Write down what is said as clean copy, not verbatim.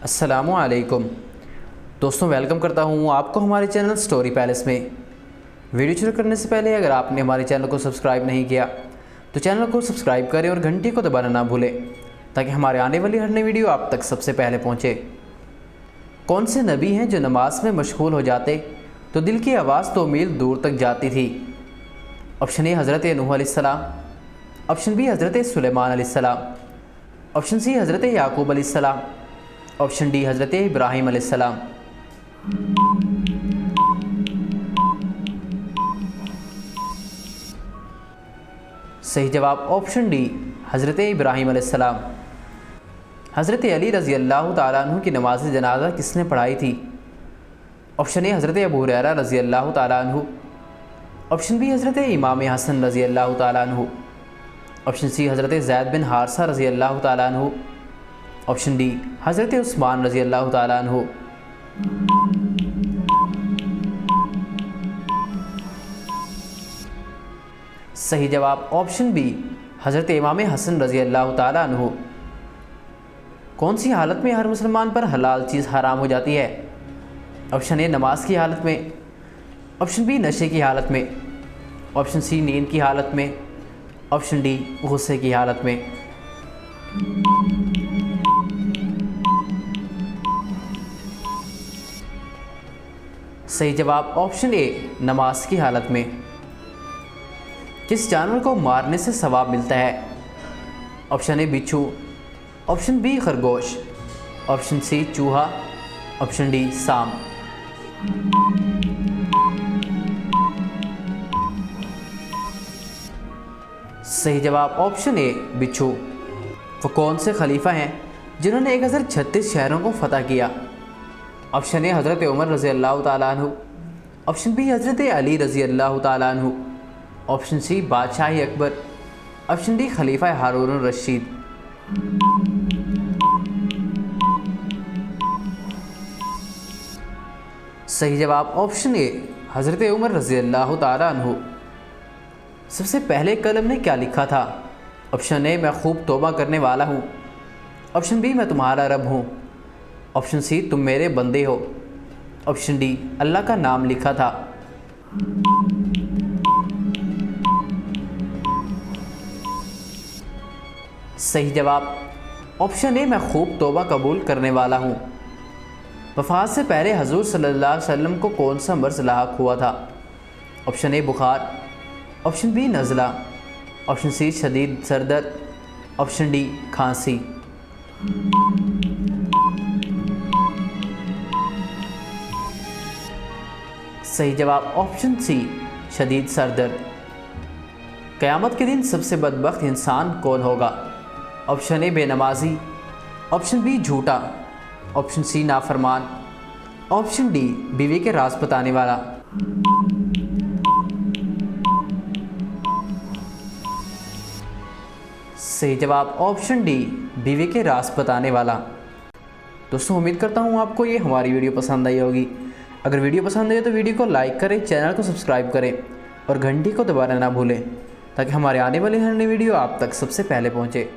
अस्सलामुअलैकुम दोस्तों, वेलकम करता हूँ आपको हमारे चैनल स्टोरी पैलेस में। वीडियो शुरू करने से पहले अगर आपने हमारे चैनल को सब्सक्राइब नहीं किया तो चैनल को सब्सक्राइब करें और घंटी को दबाना ना भूलें ताकि हमारे आने वाली हर नई वीडियो आप तक सबसे पहले पहुँचे। कौन से नबी हैं जो नमाज में मशगूल हो जाते तो दिल की आवाज़ 2 मील दूर तक जाती थी? ऑप्शन ए हज़रत नूह अलैहिस्सलाम, ऑप्शन बी हज़रत सुलेमान अलैहिस्सलाम, ऑप्शन सी हज़रत याकूब अलैहिस्सलाम, ऑप्शन डी हज़रत इब्राहीम अलैहिस्सलाम। सही जवाब ऑप्शन डी हज़रत इब्राहीम अलैहिस्सलाम। हज़रत अली रज़ी अल्लाह ताला अन्हु की नमाज जनाजा किसने पढ़ाई थी? ऑप्शन ए हज़रत अबू हुरैरा रज़ी अल्लाह ताला अन्हु, ऑप्शन बी हज़रत इमाम हसन रज़ी अल्लाह ताला अन्हु, ऑप्शन सी हज़रत ज़ैद बिन हारसा रज़ी अल्लाह ताला अन्हु, ऑप्शन डी हज़रत उस्मान रज़ी अल्लाह ताला अन्हु। सही जवाब ऑप्शन बी हज़रत इमाम हसन रज़ी अल्लाह ताला अन्हु। कौन सी हालत में हर मुसलमान पर हलाल चीज़ हराम हो जाती है? ऑप्शन ए नमाज की हालत में, ऑप्शन बी नशे की हालत में, ऑप्शन सी नींद की हालत में, ऑप्शन डी गुस्से की हालत में। सही जवाब ऑप्शन ए नमाज की हालत में। किस जानवर को मारने से सवाब मिलता है? ऑप्शन ए बिच्छू, ऑप्शन बी खरगोश, ऑप्शन सी चूहा, ऑप्शन डी सांप। सही जवाब ऑप्शन ए बिच्छू। वो कौन से खलीफा हैं जिन्होंने 1036 शहरों को फतह किया? ऑप्शन ए हज़रत उमर रज़ी अल्लाह ताला अन्हु, ऑप्शन बी हज़रत अली रज़ी अल्लाह ताला अन्हु, ऑप्शन सी बादशाह अकबर, ऑप्शन डी खलीफा हारून रशीद। सही जवाब ऑप्शन ए हज़रत उमर रज़ी अल्लाह ताला अन्हु। सबसे पहले कलम ने क्या लिखा था? ऑप्शन ए मैं खूब तौबा करने वाला हूँ, ऑप्शन बी मैं तुम्हारा रब हूँ, ऑप्शन सी तुम मेरे बंदे हो, ऑप्शन डी अल्लाह का नाम लिखा था। सही जवाब ऑप्शन ए मैं खूब तौबा कबूल करने वाला हूँ। वफ़ात से पहले हजूर सल्लल्लाहु अलैहि वसल्लम को कौन सा मर्ज़ लाहक हुआ था? ऑप्शन ए बुखार, ऑप्शन बी नज़ला, ऑप्शन सी शदीद सर दर्द, ऑप्शन डी खांसी। सही जवाब ऑप्शन सी शदीद सर दर्द। क़यामत के दिन सबसे बदबख्त इंसान कौन होगा? ऑप्शन ए बेनमाजी, ऑप्शन बी झूठा, ऑप्शन सी नाफरमान, ऑप्शन डी बीवी के राज बताने वाला। सही जवाब ऑप्शन डी बीवी के राज बताने वाला। दोस्तों, उम्मीद करता हूँ आपको ये हमारी वीडियो पसंद आई होगी। अगर वीडियो पसंद आई तो वीडियो को लाइक करें, चैनल को सब्सक्राइब करें और घंटी को दबाना ना भूलें ताकि हमारे आने वाली हर नई वीडियो आप तक सबसे पहले पहुँचे।